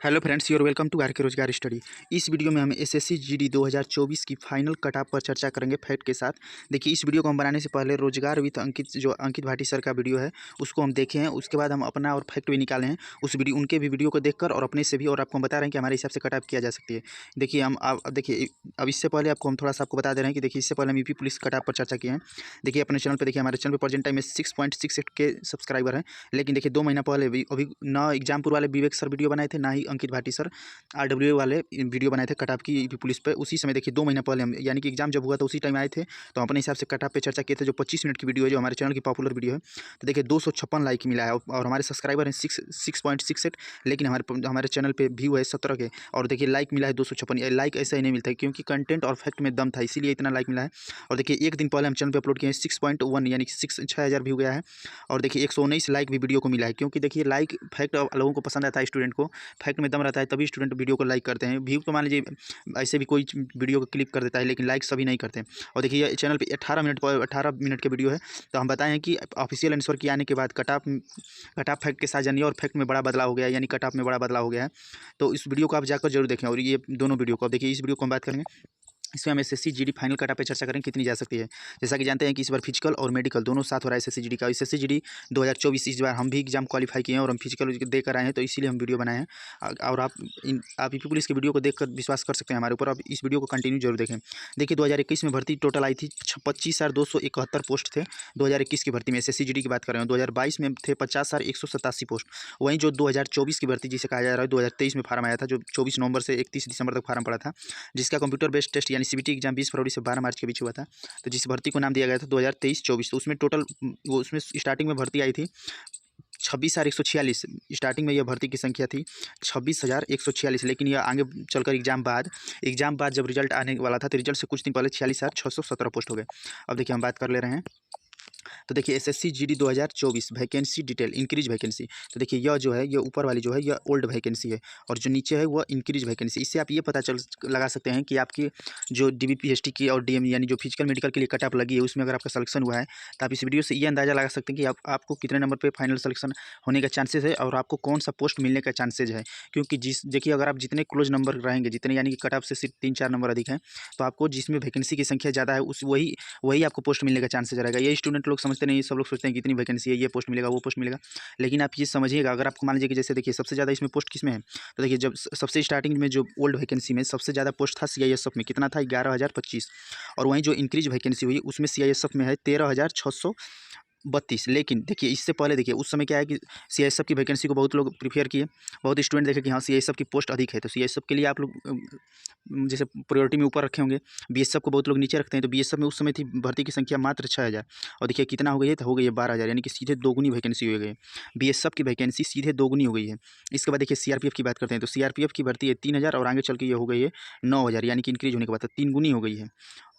Hello friends, you're welcome to R K Rozgar study. इस video में हम एसएससी जीडी 2024 की फाइनल कट ऑफ पर चर्चा करेंगे फैक्ट के साथ। देखिए, इस वीडियो को हम बनाने से पहले रोजगार विद अंकित, जो अंकित भाटी सर का वीडियो है, उसको हम देखे हैं। उसके बाद हम अपना और फैक्ट भी निकाले हैं उस वीडियो, उनके भी वीडियो को देखकर और अपने से भी, और आपको हम बता रहे हैं कि हमारे हिसाब से कट ऑफ किया जा सकती है। देखिए, हम अब देखिए, अब इससे पहले हम थोड़ा सा आपको बता दे रहे हैं कि देखिए, इससे पहले हम यूपी पुलिस कट ऑफ पर चर्चा किए हैं। देखिए, अपने चैनल पर देखिए, हमारे चैनल पर प्रेजेंट टाइम में 6.68 के सब्सक्राइबर हैं। लेकिन देखिए, 2 महीना पहले भी अभी ना एग्जामपुर वाले विवेक सर वीडियो बनाए थे, ना ही अंकित भाटी सर आरडब्ल्यू वाले वीडियो बनाए थे कट ऑफ की यूपी पुलिस पे। उसी समय देखिए 2 महीना पहले हम, यानी कि एग्जाम जब हुआ था उसी टाइम आए थे, तो हम अपने हिसाब से कट ऑफ पे चर्चा किए थे, जो 25 मिनट की वीडियो है, जो हमारे चैनल की पॉपुलर वीडियो है। तो देखिए 256 लाइक मिला है, और हमारे सब्सक्राइबर हैं 6.68। लेकिन हमारे चैनल पे व्यू है 17 के, और देखिए लाइक मिला है 256। लाइक ऐसा ही नहीं मिलता है, क्योंकि कंटेंट और फैक्ट में दम था, इसीलिए इतना लाइक मिला है। और देखिए एक दिन पहले हम चैनल पर अपलोड किए हैं 6.1, यानी कि 6,000 व्यू गया है। और देखिए 119 लाइक भी वीडियो को मिला है, क्योंकि देखिए लाइक फैक्ट लोगों को पसंद आता है, स्टूडेंट को फैक्ट में दम रहता है, तभी स्टूडेंट वीडियो को लाइक करते हैं। व्यू तो मान लीजिए ऐसे भी कोई वीडियो को क्लिक कर देता है, लेकिन लाइक सभी नहीं करते। और देखिए ये चैनल पे 18 मिनट के वीडियो है। तो हम बताएं कि ऑफिशियल आंसर के आने के बाद कट ऑफ फैक्ट के साथ जानिए, और फैक्ट में बड़ा बदलाव हो गया है, यानी कट ऑफ में बड़ा बदलाव हो गया है। तो इस वीडियो को आप जाकर जरूर देखें, और ये दोनों वीडियो को अब देखिए। इस वीडियो को हम बात करेंगे, इसमें हम SSC GD final cut off पे चर्चा करें कितनी जा सकती है। जैसा कि जानते हैं कि इस बार फिजिकल और मेडिकल दोनों साथ हो रहा है एसएससी जीडी का। एसएससी जीडी 2024 इस बार हम भी एग्जाम क्वालिफाई किए हैं, और हम फिजिकल देकर आए हैं, तो इसीलिए हम वीडियो बनाए हैं। और आप यूपी पुलिस के वीडियो को देखकर विश्वास कर सकते हैं हमारे ऊपर। अब इस वीडियो को कंटिन्यू जरूर देखें। देखिए 2021 में भर्ती टोटल आई थी 25,271 पोस्ट थे 2021 की भर्ती में। एसएससी जीडी की बात कर रहे हैं। 2022 में थे 50,187 पोस्ट। वहीं जो 2024 की भर्ती जिसे कहा जा रहा है, 2023 में फार्म आया था, जो 24 नवंबर से 31 दिसंबर तक फार्म पड़ा था, जिसका कंप्यूटर बेस्ड टेस्ट यानी सीबीटी एग्जाम 20 फरवरी से 12 मार्च के बीच हुआ था। तो जिस भर्ती को नाम दिया गया था 2023-24, तो उसमें टोटल वो उसमें स्टार्टिंग में भर्ती आई थी 26,146। स्टार्टिंग में यह भर्ती की संख्या थी 26,146, लेकिन यह आगे चलकर एग्जाम बाद जब रिजल्ट आने वाला था, तो रिजल्ट से कुछ दिन पहले 46,617 पोस्ट हो गए। अब देखिए हम बात कर ले रहे हैं। तो देखिए SSC GD 2024 vacancy detail, increase vacancy. तो देखिए यह जो है, ये ऊपर वाली जो है, यह ओल्ड वैकेंसी है, और जो नीचे है वह इंक्रीज वैकेंसी। इससे आप ये पता लगा सकते हैं कि आपकी जो डीबीपीएसटी की और डीएम यानी जो फिजिकल मेडिकल के लिए कट ऑफ लगी है, उसमें अगर आपका सिलेक्शन हुआ है, तो आप इस वीडियो से ये अंदाजा लगा सकते हैं कि आपको कितने नंबर पर फाइनल सिलेक्शन होने का चांसेस है, और आपको कौन सा पोस्ट मिलने का चांसेज है। क्योंकि देखिए अगर आप जितने क्लोज नंबर रहेंगे, जितने यानी कि कट ऑफ से सिर्फ 3-4 नंबर अधिक हैं, तो आपको जिसमें वैकेंसी की संख्या ज़्यादा है वही आपको पोस्ट मिलने का चांसेस रहेगा। ये स्टूडेंट लोग समझते नहीं, सब लोग सोचते हैं कि इतनी वैकेंसी है, ये पोस्ट मिलेगा, वो पोस्ट मिलेगा। लेकिन आप ये समझिएगा, अगर आपको मान लीजिए कि जैसे देखिए सबसे ज़्यादा इसमें पोस्ट किस में है, तो देखिए जब सबसे स्टार्टिंग में जो ओल्ड वैकेंसी में सबसे ज़्यादा पोस्ट था सीआईएसएफ में, कितना था 11,025। और वहीं जो इंक्रीज वैकेंसी हुई उसमें सीआईएसएफ में है 13,632। लेकिन देखिए इससे पहले देखिए उस समय क्या है कि सीआईएसएफ की वैकेंसी को बहुत लोग प्रीफर किए, बहुत स्टूडेंट देखे कि हाँ सीआईएसएफ की पोस्ट अधिक है, तो सीआईएसएफ के लिए आप लोग जैसे प्रायोरिटी में ऊपर रखे होंगे। बीएसएफ को बहुत लोग नीचे रखते हैं, तो बीएसएफ में उस समय थी भर्ती की संख्या मात्र 6,000, और देखिए कितना हो गई है, तो हो गई है 12,000, यानी कि सीधे दोगुनी वैकेंसी हो गई है। बीएसएफ की वैकेंसी सीधे दोगुनी हो गई है। इसके बाद देखिए सीआरपीएफ की बात करते हैं, तो सीआरपीएफ की भर्ती है 3,000, और आगे चल के ये हो गई है 9,000, यानी कि इंक्रीज होने के बाद 3 गुनी हो गई है।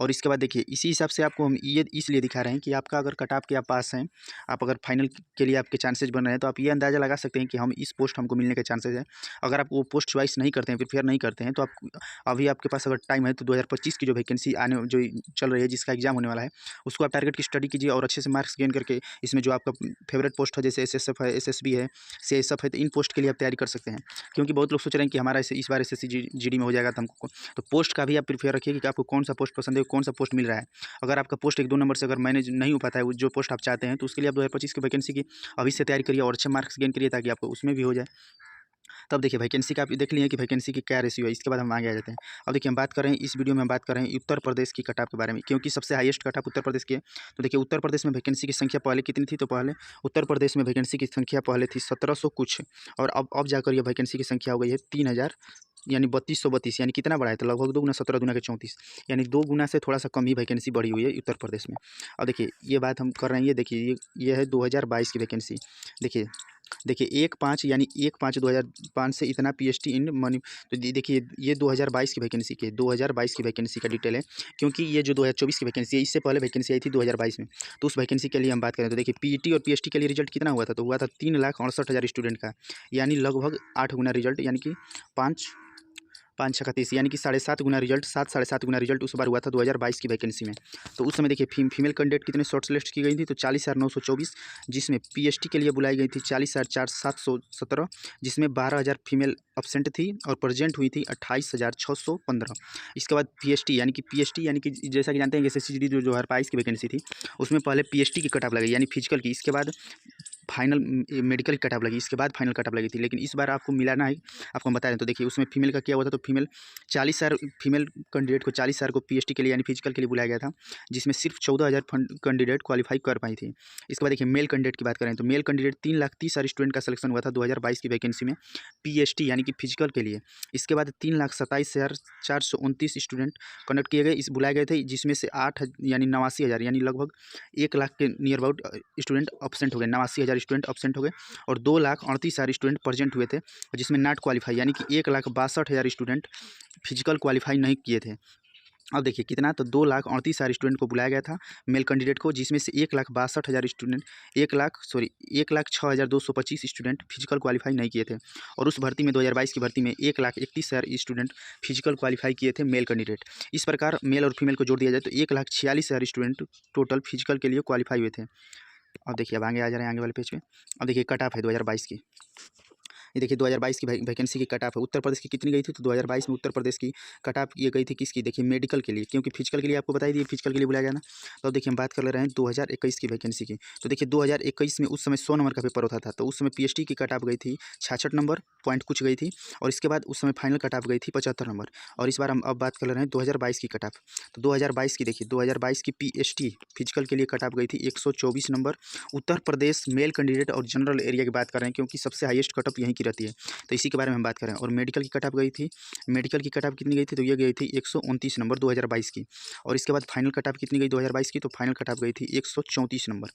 और इसके बाद देखिए इसी हिसाब से आपको हम ये इसलिए दिखा रहे हैं कि आपका अगर कट ऑफ के आप पास हैं, आप अगर फाइनल के लिए आपके चांसेस बन रहे हैं, तो आप ये अंदाज़ा लगा सकते हैं कि हम इस पोस्ट हमको मिलने के चांसेस है। अगर आप वो पोस्ट चॉइस नहीं करते हैं, प्रिफेयर नहीं करते हैं, तो आप अभी आपके पास अगर टाइम है, तो 2025 की जो वैकेंसी जो चल रही है, जिसका एग्जाम होने वाला है, उसको आप टारगेट की स्टडी कीजिए, और अच्छे से मार्क्स गेन करके इसमें जो आपका फेवरेट पोस्ट है, जैसे एसएसएफ है, एसएसबी है, सीएसएफ है, तो इन पोस्ट के लिए आप तैयारी कर सकते हैं। क्योंकि बहुत लोग सोच रहे हैं कि हमारा इस बार एसएससी जीडी में हो जाएगा, तो हमको तो पोस्ट का भी आप प्रिफेयर रखिए कि आपको कौन सा पोस्ट पसंद है, कौन सा पोस्ट मिल रहा है। अगर आपका पोस्ट 1-2 नंबर से अगर मैनेज नहीं हो पाता है, वो जो पोस्ट आप चाहते हैं, तो उसके लिए आप 2025 की वैकेंसी की अभी से तैयारी करिए, और अच्छे मार्क्स गेन करिए, ताकि आपको उसमें भी हो जाए। तब देखिए वैकेंसी का आप देख लिए कि वैकेंसी की क्या रेशियो है। इसके बाद हम आगे आ जाते हैं। अब देखिए हम बात कर रहे हैं, इस वीडियो में हम बात कर रहे हैं उत्तर प्रदेश की कट ऑफ के बारे में, क्योंकि सबसे highest cut off Uttar Pradesh की है। तो देखिए उत्तर प्रदेश में वैकेंसी की संख्या पहले कितनी थी, तो पहले उत्तर प्रदेश में वैकेंसी की संख्या पहले थी 1700 कुछ, और अब जाकर ये वैकेंसी की संख्या हो गई है 3,000, यानी 3232, यानी कितना बढ़ा है, तो लगभग 2 गुना, 17 गुना के 34, यानी 2 गुना से थोड़ा सा कम ही वैकेंसी बढ़ी हुई है उत्तर प्रदेश में। अब देखिए ये बात हम कर रहे हैं, ये देखिए ये है 2022 की वैकेंसी। देखिए 1/5, यानी 1/5/2005 से इतना पीएचडी इन मनी। तो देखिए ये 2022 की वैकेंसी की 2022 की वैकेंसी का डिटेल है, क्योंकि ये जो 2024 की वैकेंसी है, इससे पहले वैकेंसी आई थी 2022 में। तो उस वैकेंसी के लिए हम बात करें, तो देखिए पीईटी और पीएचडी के लिए रिजल्ट कितना हुआ था, तो हुआ था 3,68,000 स्टूडेंट का, यानी लगभग 8 गुना रिजल्ट, यानी कि 5 5 छक्का 30 यानी कि 7.5 गुना रिजल्ट, 7.5 गुना रिजल्ट उस बार हुआ था 2022 की वैकेंसी में। तो उस समय देखिए फीमेल कैंडिडेट कितने शॉर्ट लिस्ट की गई थी, तो 40,924, जिसमें पीएसटी के लिए बुलाई गई थी 40,717, जिसमें 12,000 फीमेल एब्सेंट थी और प्रेजेंट हुई थी 28,615। इसके बाद पीएसटी यानी कि जैसा कि जानते हैं एसएससी जीडी 2022 की वैकेंसी थी, उसमें पहले पीएसटी की कटऑफ लगी यानी फिजिकल की, इसके बाद फाइनल मेडिकल की कटऑफ लगी, इसके बाद फाइनल कटऑफ लगी थी। लेकिन इस बार आपको मिलाना है, आपको हम बता दें। तो देखिए उसमें फीमेल का क्या हुआ था, तो फीमेल 40,000 फीमेल कैंडिडेट को 40,000 को पीएसटी के लिए यानी फिजिकल के लिए बुलाया गया था, जिसमें सिर्फ 14,000 कैंडिडेट क्वालिफाई कर पाई थी। इसके बाद देखिए मेल कैंडिडेट की बात करें तो मेल कैंडिडेट 3,30,000 स्टूडेंट का सिलेक्शन हुआ था 2022 की वैकेंसी में पीएसटी यानी कि फिजिकल के लिए। इसके बाद 3,27,429 स्टूडेंट कंडक्ट किए गए, इस बुलाए गए थे, जिसमें से 8 यानी 89,000 यानी लगभग 1 लाख के नियर अबाउट स्टूडेंट एब्सेंट हो गए, 89,000 स्टूडेंट एब्सेंट हो गए और 2,38,000 स्टूडेंट प्रेजेंट हुए थे, जिसमें नॉट क्वालिफाई यानी कि 1,62,000 स्टूडेंट फिजिकल क्वालिफाई नहीं किए थे। अब देखिए कितना, तो 2,38,000 स्टूडेंट को बुलाया गया था मेल कैंडिडेट को, जिसमें से 1,62,000 स्टूडेंट 1,06,225 स्टूडेंट फिजिकल क्वालिफाई नहीं किए थे। और उस भर्ती में 2022 की भर्ती में 1,31,000 स्टूडेंट फिजिकल क्वालिफाई किए थे मेल कैंडिडेट। इस प्रकार मेल और फीमेल को जोड़ दिया जाए तो 1,46,000 स्टूडेंट टोटल फिजिकल के लिए क्वालिफाई हुए थे। अब देखिए अब आगे आ जा रहे हैं आगे वाले पेज पे। अब देखिए कट ऑफ है 2022 की। ये देखिए 2022 की वैकेंसी की कट ऑफ है। उत्तर प्रदेश की कितनी गई थी, तो 2022 में उत्तर प्रदेश की कट ऑफ ये गई थी किसकी, देखिए मेडिकल के लिए, क्योंकि फिजिकल के लिए आपको बताई दी फिजिकल के लिए बुलाया गया ना। तो अब देखिए हम बात कर ले रहे हैं 2021 की वैकेंसी की। तो देखिए 2021 में उस समय 100 नंबर का पेपर होता था, तो उस समय पीएसटी की कट ऑफ गई थी 66 नंबर पॉइंट कुछ गई थी, और इसके बाद उस समय फाइनल कट ऑफ गई थी 75 नंबर। और इस बार हम अब बात कर ले रहे हैं 2022 की कट ऑफ। तो 2022 की देखिए 2022 की पीएसटी फिजिकल के लिए कट ऑफ गई थी 124 number. Uttar Pradesh male candidate और जनरल एरिया की बात कर रहे हैं, क्योंकि सबसे हाईएस्ट कट ऑफ यहीं की रहती है, तो इसी के बारे में हम बात करें। और मेडिकल की कट ऑफ गई थी, मेडिकल की कट ऑफ कितनी गई थी, तो ये गई थी 129 नंबर 2022 की। और इसके बाद फाइनल कट ऑफ कितनी गई 2022 की, तो फाइनल कट ऑफ गई थी 134 नंबर।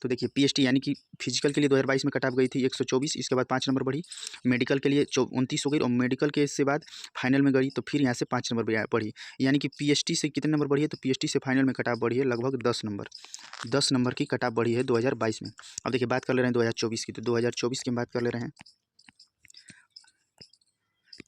तो देखिए पीएसटी यानी कि फिजिकल के लिए 2022 में कट ऑफ गई थी 124, इसके बाद 5 नंबर बढ़ी, मेडिकल के लिए 29 हो गई, और मेडिकल के इससे बाद फाइनल में गई तो फिर यहाँ से 5 नंबर बढ़ी, यानी कि पीएसटी से कितने नंबर बढ़ी है, तो पीएसटी से फाइनल में कट ऑफ बढ़ी है लगभग 10 नंबर की कट ऑफ बढ़ी है 2022 में। अब देखिए बात कर ले रहे हैं 2024 की। तो 2024 की हम बात कर ले रहे हैं,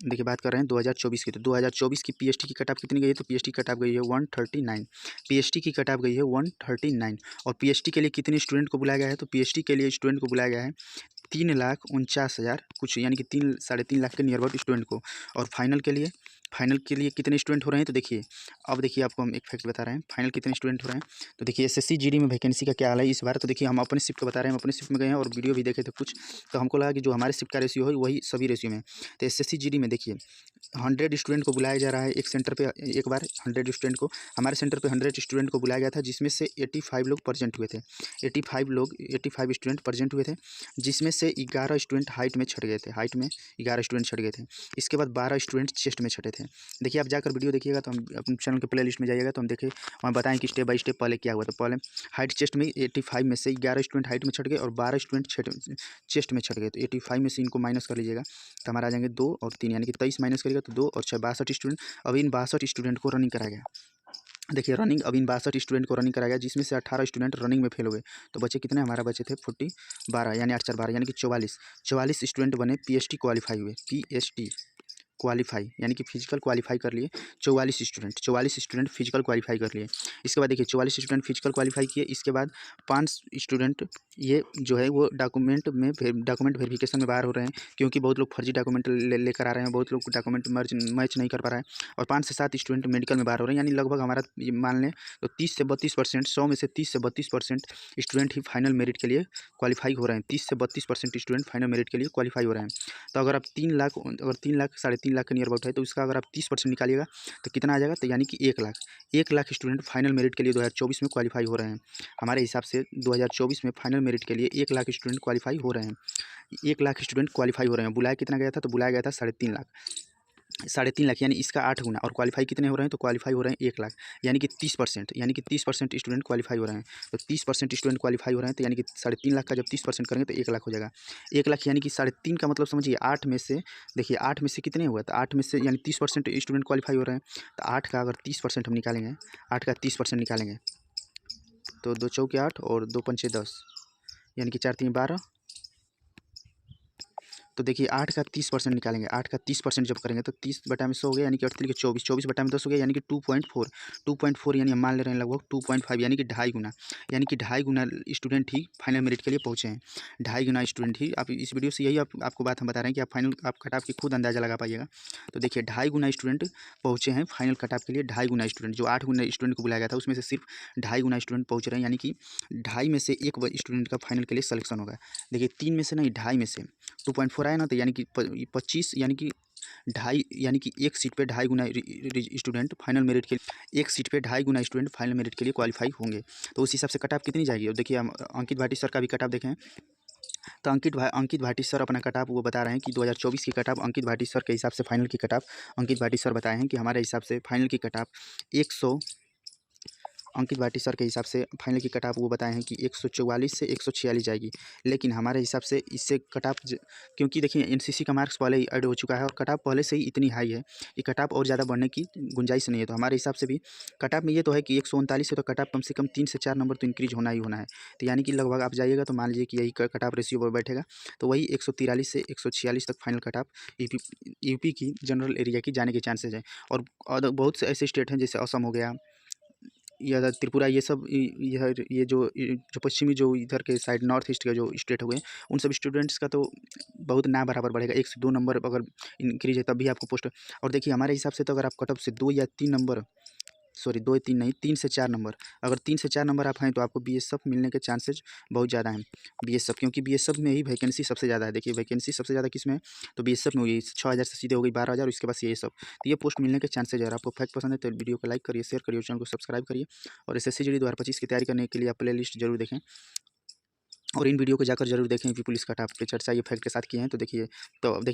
देखिए बात कर रहे हैं 2024 की। तो 2024 की पीएसटी की कट ऑफ कितनी गई है, तो पीएसटी कट ऑफ गई है 139, पीएसटी की कट ऑफ गई है 139। और पीएसटी के लिए कितने स्टूडेंट को बुलाया गया है, तो पीएसटी के लिए स्टूडेंट को बुलाया गया है 3,49,000 कुछ, यानी कि 3 लाख के नियर अबाउट स्टूडेंट को। और फाइनल के लिए कितने स्टूडेंट हो रहे हैं, तो देखिए अब देखिए आपको हम एक फैक्ट बता रहे हैं फाइनल कितने स्टूडेंट हो रहे हैं। तो देखिए एसएससी जीडी में वैकेंसी का क्या हाल है इस बार। तो देखिए हम अपने शिफ्ट का बता रहे हैं, हम अपने शिफ्ट में गए हैं और वीडियो भी देखे थे कुछ, तो हमको लगा कि जो हमारे शिफ्ट का रेशियो है वही सभी रेशियो में। तो एसएससी जीडी में देखिए 100 स्टूडेंट को बुलाया जा रहा है एक सेंटर पे, एक बार 100 स्टूडेंट को, हमारे सेंटर पे 100 स्टूडेंट को बुलाया गया था, जिसमें से 85 लोग प्रेजेंट हुए थे, 85 स्टूडेंट प्रेजेंट हुए थे, जिसमें से 11 स्टूडेंट हाइट में छट गए थे, हाइट में 11 स्टूडेंट छट गए थे। इसके बाद 12 स्टूडेंट चेस्ट में छटे थे। देखिए आप जाकर वीडियो देखिएगा, तो हम अपने चैनल के प्ले लिस्ट में जाइएगा तो हम देखें, वहाँ बताएं कि स्टेप बाय स्टेप पहले क्या हुआ। तो पहले हाइट चेस्ट में 85 में से 11 स्टूडेंट हाइट में छट गए और 12 स्टूडेंट चेस्ट में छट गए। तो 85 में से इनको माइनस कर लीजिएगा तो हमारा आ जाएंगे 2 और 3, यानी कि 23 माइनस करेगा तो 2 और 6 62 स्टूडेंट। अब इन 62 स्टूडेंट को रनिंग कराया गया। देखिए रनिंग अब इन 62 स्टूडेंट को रनिंग कराया गया, जिसमें से 18 स्टूडेंट रनिंग में फेल हो गए। तो बचे कितने, हमारा बचे थे 12 यानी 8 4 12 यानी कि 44 स्टूडेंट बने पीएसटी क्वालिफाई हुए, पीएसटी क्वालिफाई यानी कि फिजिकल क्वालिफाई कर लिए 44 स्टूडेंट फिजिकल क्वालिफाई कर लिए। इसके बाद देखिए 44 स्टूडेंट फिजिकल क्वालिफाई किए, इसके बाद 5 स्टूडेंट ये जो है वो डॉक्यूमेंट वेरिफिकेशन में बाहर हो रहे हैं, क्योंकि बहुत लोग फर्जी डॉक्यूमेंट लेकर आ रहे हैं, बहुत लोग डॉक्यूमेंट मैच नहीं कर पा रहा है। और 5 से 7 स्टूडेंट मेडिकल में बाहर हो रहे हैं, यानी लगभग हमारा ये मान लें तो 30 से 32%, 100 में से 30 से 32% स्टूडेंट ही फाइनल मेरिट के लिए क्वालिफाई हो रहे हैं, 30 से 32% स्टूडेंट फाइनल मेरिट के लिए क्वालिफाई हो रहे हैं। तो अगर आप 3 लाख साढ़े 3 लाख के नियर अबाउट है, तो इसका अगर आप 30% निकालिएगा तो कितना आ जाएगा, तो यानी कि 1 लाख स्टूडेंट फाइनल मेरिट के लिए 2024 में क्वालिफाई हो रहे हैं। हमारे हिसाब से 2024 में फाइनल मेरिट के लिए 1 लाख स्टूडेंट क्वालिफाई हो रहे हैं, 1 लाख स्टूडेंट क्वालिफाई हो रहे हैं। बुलाया कितना गया था, तो बुलाया गया था 3.5 लाख, यानी इसका 8 गुना। और क्वालिफाई कितने हो रहे हैं, तो क्वालिफाई हो रहे हैं 1 लाख, यानी कि 30%, यानी कि 30% स्टूडेंट क्वालिफाई हो रहे हैं। तो 30% स्टूडेंट क्वालिफाई हो रहे हैं, तो यानी कि 3.5 लाख का जब 30% करेंगे तो 1 लाख हो जाएगा। 1 लाख यानी कि 3.5 का मतलब समझिए 8 में से, देखिए 8 में से कितने हुआ, तो 8 में से यानी 30% स्टूडेंट क्वालिफाई हो रहे हैं। तो 8 का अगर 30% हम निकालेंगे, 8 का 30% निकालेंगे तो 2 चौके 8 और 2 पंचे 10, यानी कि 4 3 12, तो देखिए 8 का 30% निकालेंगे, 8 का 30% जब करेंगे तो 30/100 हो गया, यानी कि 8 3 24, 24/10 हो गया, यानी कि 2.4, 2.4 यानी हम मान ले रहे हैं लगभग 2.5, यानी कि 2.5 गुना, यानी कि 2.5 गुना स्टूडेंट ही फाइनल मेरिट के लिए पहुँचे हैं। 2.5 गुना स्टूडेंट ही, आप इस वीडियो से यही आपको बात हम बता रहे हैं कि आप फाइनल आप कट ऑफ की खुद अंदाज़ा लगा पाइएगा। तो देखिए 2.5 गुना स्टूडेंट पहुँचे हैं फाइनल कट ऑफ के लिए, 2.5 गुना स्टूडेंट, जो 8 गुना स्टूडेंट को बुलाया गया था उसमें से सिर्फ 2.5 गुना स्टूडेंट पहुँच रहे हैं, यानी कि 2.5 में से एक स्टूडेंट का फाइनल के लिए सिलेक्शन होगा। देखिए 3 में से नहीं, 2.5 में से 2.4 आया ना, तो यानी कि 25, यानी कि 2.5, यानी कि एक सीट पे 2.5 गुना स्टूडेंट फाइनल मेरिट के लिए, एक सीट पे 2.5 गुना स्टूडेंट फाइनल मेरिट के लिए क्वालिफाई होंगे। तो उस हिसाब से कट ऑफ कितनी जाएगी। और देखिए हम अंकित भाटी सर का भी कट ऑफ देखें, तो अंकित भाटी सर अपना कट ऑफ वो बता रहे हैं कि 2024 की कट ऑफ अंकित भाटी सर के हिसाब से फाइनल की कट ऑफ अंकित भाटी सर बताए हैं कि हमारे हिसाब से फाइनल की कट ऑफ 100, अंकित भाटी सर के हिसाब से फाइनल की कट ऑफ वो बताए हैं कि 144 से 146 जाएगी। लेकिन हमारे हिसाब से इससे कट ऑफ, क्योंकि देखिए एनसीसी का मार्क्स पहले ही ऐड हो चुका है और कट ऑफ पहले से ही इतनी हाई है कि कट ऑफ और ज़्यादा बढ़ने की गुंजाइश नहीं है। तो हमारे हिसाब से भी कट ऑफ में ये तो है कि 139 से तो कट ऑफ कम से कम 3 से 4 नंबर तो इंक्रीज होना ही होना है। तो यानी कि लगभग आप जाइएगा तो मान लीजिए कि यही कट ऑफ रेशियो पर बैठेगा, तो वही 143 से 146 तक फाइनल कट ऑफ यूपी की जनरल एरिया की जाने के चांसेज हैं। और बहुत से ऐसे स्टेट हैं जैसे असम हो गया या त्रिपुरा, ये सब ये जो पश्चिमी, जो इधर के साइड नॉर्थ ईस्ट के जो स्टेट हो गए, उन सब स्टूडेंट्स का तो बहुत ना बराबर बढ़ेगा। 1 से 2 नंबर अगर इंक्रीज है तब भी आपको पोस्ट। और देखिए हमारे हिसाब से तो अगर आप कट ऑफ से 2 या 3 नंबर, सॉरी 2 या 3 नहीं, 3 से 4 नंबर, अगर 3 से 4 नंबर आप हैं तो आपको बीएसएफ मिलने के चांसेज बहुत ज़्यादा हैं। बीएसएफ, क्योंकि बीएसएफ में ही वैकेंसी सबसे ज़्यादा है। देखिए वैकेंसी सबसे ज़्यादा किस में है, तो बीएसएफ में हुई 6000 से सीधे हो गई 12000, उसके बाद ये सब, तो ये पोस्ट मिलने के चांसेज है। अगर आपको फैक्ट पसंद है तो वीडियो को लाइक करिए, शेयर करिए, चैनल को सब्सक्राइब करिए। और एसएससी जीडी 2025 की तैयारी करने के लिए आप प्ले लिस्ट जरूर देखें और इन वीडियो को जाकर जरूर देखें। यूपी पुलिस कट ऑफ पे चर्चा ये फैक्ट के साथ किए हैं। तो देखिए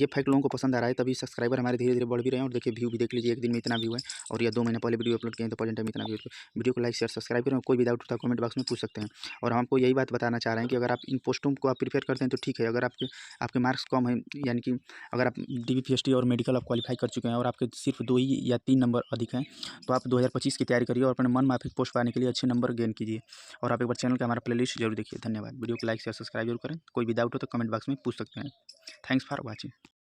फैक्ट लोगों को पसंद आ रहा है, तभी सब्सक्राइबर हमारे धीरे धीरे बढ़ भी रहे हैं। और देखिए व्यू भी देख लीजिए, एक दिन में इतना व्यू है, और या 2 महीने पहले वीडियो अपलोड किए हैं तो प्रेजेंट टाइम इतना व्यू है। तो वीडियो को लाइक शेयर सब्सक्राइब करें, कोई भी डाउट होता है कमेंट बॉक्स में पूछ सकते हैं। और हम आपको यही बात बताना चाह रहे हैं कि अगर आप इन पोस्टों को आप प्रिपेयर करते हैं तो ठीक है, अगर आपके मार्क्स कम है, यानी कि अगर आप डीबीपीएसटी और मेडिकल आप क्वालिफाई कर चुके हैं और आपके सिर्फ 2 ही या 3 नंबर अधिक हैं, तो आप 2025 की तैयारी करिए और अपने मन माफिक पोस्ट पाने के लिए अच्छे नंबर गेन कीजिए। और आप एक बार चैनल का हमारा प्लेलिस्ट जरूर देखिए। धन्यवाद। वीडियो को लाइक शेयर सब्सक्राइब जरूर करें, कोई भी डाउट हो तो कमेंट बॉक्स में पूछ सकते हैं। Thanks for watching.